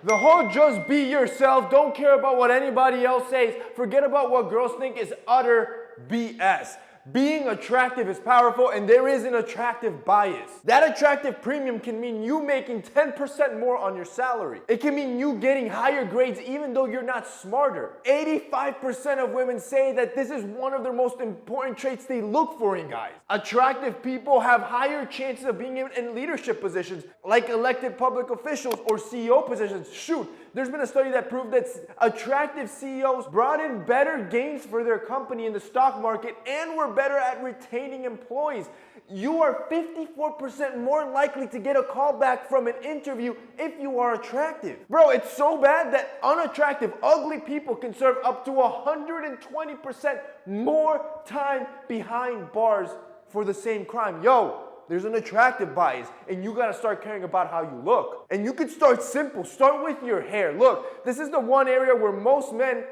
The whole just be yourself, don't care about what anybody else says, forget about what girls think is utter BS. Being attractive is powerful, and there is an attractive bias. That attractive premium can mean you making 10% more on your salary. It can mean you getting higher grades even though you're not smarter. 85% of women say that this is one of their most important traits they look for in guys. Attractive people have higher chances of being in leadership positions like elected public officials or CEO positions. Shoot, there's been a study that proved that attractive CEOs brought in better gains for their company in the stock market and were better at retaining employees. You are 54% more likely to get a call back from an interview if you are attractive. Bro, it's so bad that unattractive, ugly people can serve up to 120% more time behind bars for the same crime. Yo, there's an attractive bias, and you gotta start caring about how you look. And you can start simple. Start with your hair. Look, this is the one area where most men,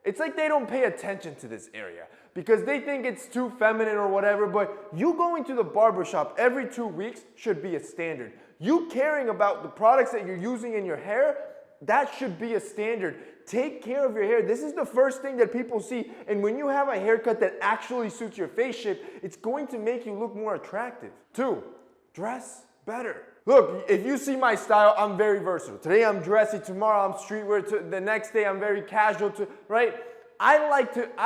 it's like they don't pay attention to this area because they think it's too feminine or whatever, but you going to the barbershop every 2 weeks should be a standard. You caring about the products that you're using in your hair, that should be a standard. Take care of your hair. This is the first thing that people see. And when you have a haircut that actually suits your face shape, it's going to make you look more attractive. 2, dress better. Look, if you see my style, I'm very versatile. Today I'm dressy, tomorrow I'm streetwear, the next day I'm very casual, right? I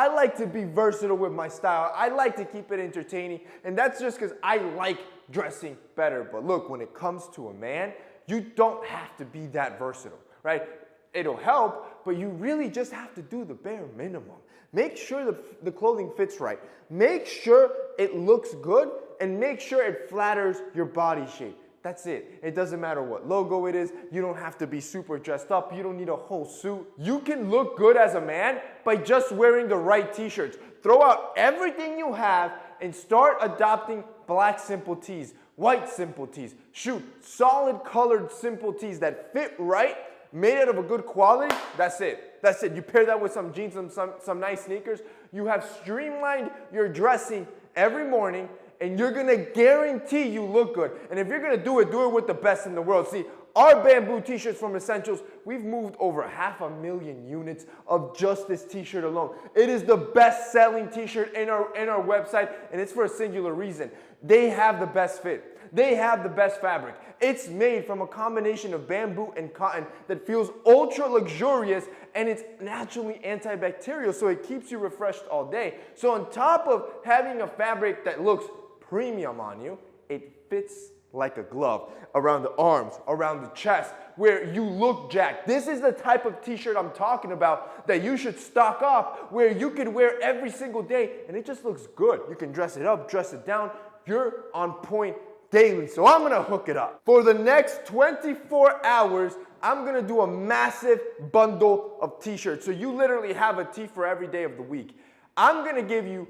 like to be versatile with my style. I like to keep it entertaining, and that's just because I like dressing better. But look, when it comes to a man, you don't have to be that versatile, right? It'll help, but you really just have to do the bare minimum. Make sure the clothing fits right. Make sure it looks good, and make sure it flatters your body shape. That's it. It doesn't matter what logo it is. You don't have to be super dressed up. You don't need a whole suit. You can look good as a man by just wearing the right t-shirts. Throw out everything you have and start adopting black simple tees, white simple tees. Shoot, solid colored simple tees that fit right, made out of a good quality. That's it. That's it. You pair that with some jeans and some nice sneakers. You have streamlined your dressing every morning, and you're gonna guarantee you look good. And if you're gonna do it with the best in the world. See, our bamboo t-shirts from Essentials, we've moved over 500,000 units of just this t-shirt alone. It is the best selling t-shirt in our website, and it's for a singular reason. They have the best fit. They have the best fabric. It's made from a combination of bamboo and cotton that feels ultra luxurious, and it's naturally antibacterial, so it keeps you refreshed all day. So on top of having a fabric that looks premium on you, it fits like a glove around the arms, around the chest, where you look jacked. This is the type of t-shirt I'm talking about that you should stock up, where you can wear every single day, and it just looks good. You can dress it up, dress it down. You're on point daily, so I'm gonna hook it up. For the next 24 hours, I'm gonna do a massive bundle of t-shirts. So you literally have a tee for every day of the week. I'm gonna give you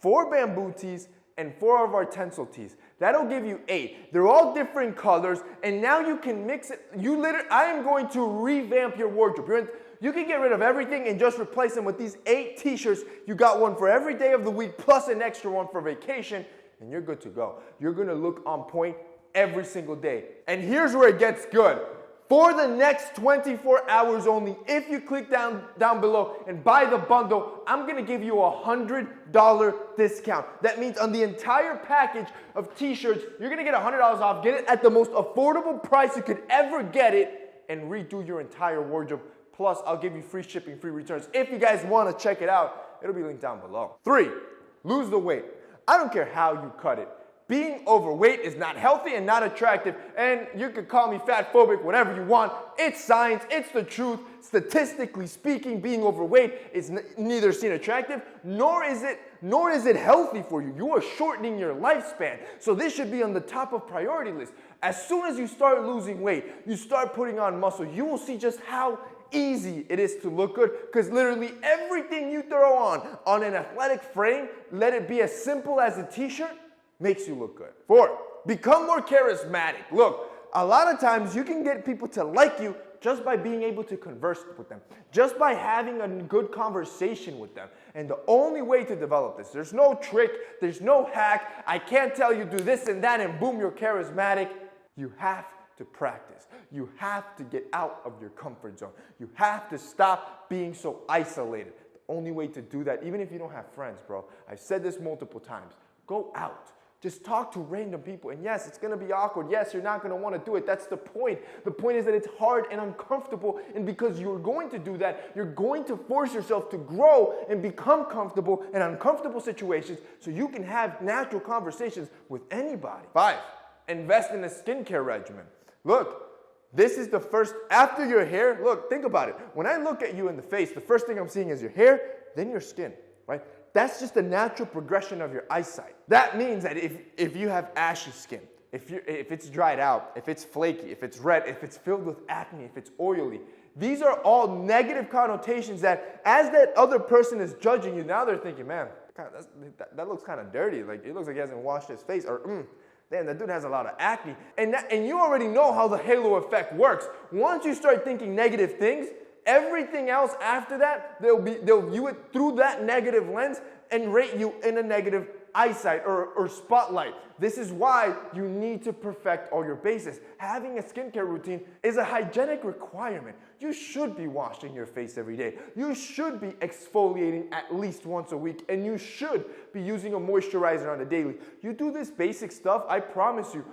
4 bamboo tees and 4 of our Tencel tees. That'll give you 8. They're all different colors, and now you can mix it. I am going to revamp your wardrobe. You can get rid of everything and just replace them with these 8 t-shirts. You got one for every day of the week, plus an extra one for vacation, and you're good to go. You're gonna look on point every single day. And here's where it gets good. For the next 24 hours only, if you click down below and buy the bundle, I'm gonna give you a $100 discount. That means on the entire package of t-shirts, you're gonna get $100 off, get it at the most affordable price you could ever get it, and redo your entire wardrobe. Plus, I'll give you free shipping, free returns. If you guys wanna check it out, it'll be linked down below. 3, lose the weight. I don't care how you cut it. Being overweight is not healthy and not attractive, and you can call me fat phobic, whatever you want. It's science, it's the truth. Statistically speaking, being overweight is neither seen attractive, nor is it healthy for you. You are shortening your lifespan, so this should be on the top of priority list. As soon as you start losing weight, you start putting on muscle, you will see just how easy it is to look good, because literally everything you throw on an athletic frame, let it be as simple as a t-shirt, makes you look good. 4, become more charismatic. Look, a lot of times you can get people to like you just by being able to converse with them, just by having a good conversation with them. And the only way to develop this, there's no trick, there's no hack. I can't tell you do this and that and boom, you're charismatic. You have to practice. You have to get out of your comfort zone. You have to stop being so isolated. The only way to do that, even if you don't have friends, bro, I've said this multiple times, go out. Just talk to random people. And yes, it's going to be awkward. Yes, you're not going to want to do it. That's the point. The point is that it's hard and uncomfortable. And because you're going to do that, you're going to force yourself to grow and become comfortable in uncomfortable situations so you can have natural conversations with anybody. 5, invest in a skincare regimen. Look, this is the first, after your hair, look, think about it. When I look at you in the face, the first thing I'm seeing is your hair, then your skin, right? That's just the natural progression of your eyesight. That means that if you have ashy skin, if it's dried out, if it's flaky, if it's red, if it's filled with acne, if it's oily, these are all negative connotations that as that other person is judging you, now they're thinking, man, that looks kind of dirty. Like, it looks like he hasn't washed his face, or damn, that dude has a lot of acne. And you already know how the halo effect works. Once you start thinking negative things, everything else after that, they'll view it through that negative lens and rate you in a negative eyesight or spotlight. This is why you need to perfect all your bases. Having a skincare routine is a hygienic requirement. You should be washing your face every day. You should be exfoliating at least once a week, and you should be using a moisturizer on a daily. You do this basic stuff, I promise you,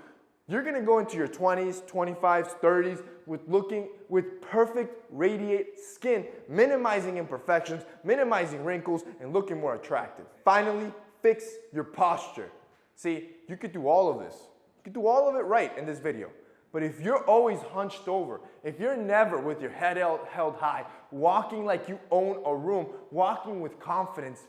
you're going to go into your 20s, 25s, 30s with perfect radiate skin, minimizing imperfections, minimizing wrinkles, and looking more attractive. Finally, fix your posture. See, you could do all of this. You could do all of it right in this video. But if you're always hunched over, if you're never with your head held high, walking like you own a room, walking with confidence,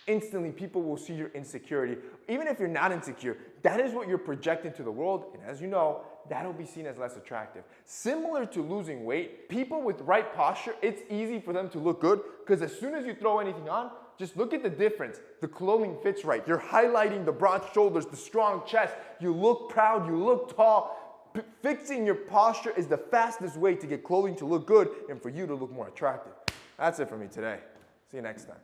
instantly people will see your insecurity. Even if you're not insecure, that is what you're projecting to the world, and as you know, that'll be seen as less attractive. Similar to losing weight, people with right posture, it's easy for them to look good because as soon as you throw anything on, just look at the difference. The clothing fits right. You're highlighting the broad shoulders, the strong chest. You look proud, you look tall. Fixing your posture is the fastest way to get clothing to look good and for you to look more attractive. That's it for me today. See you next time.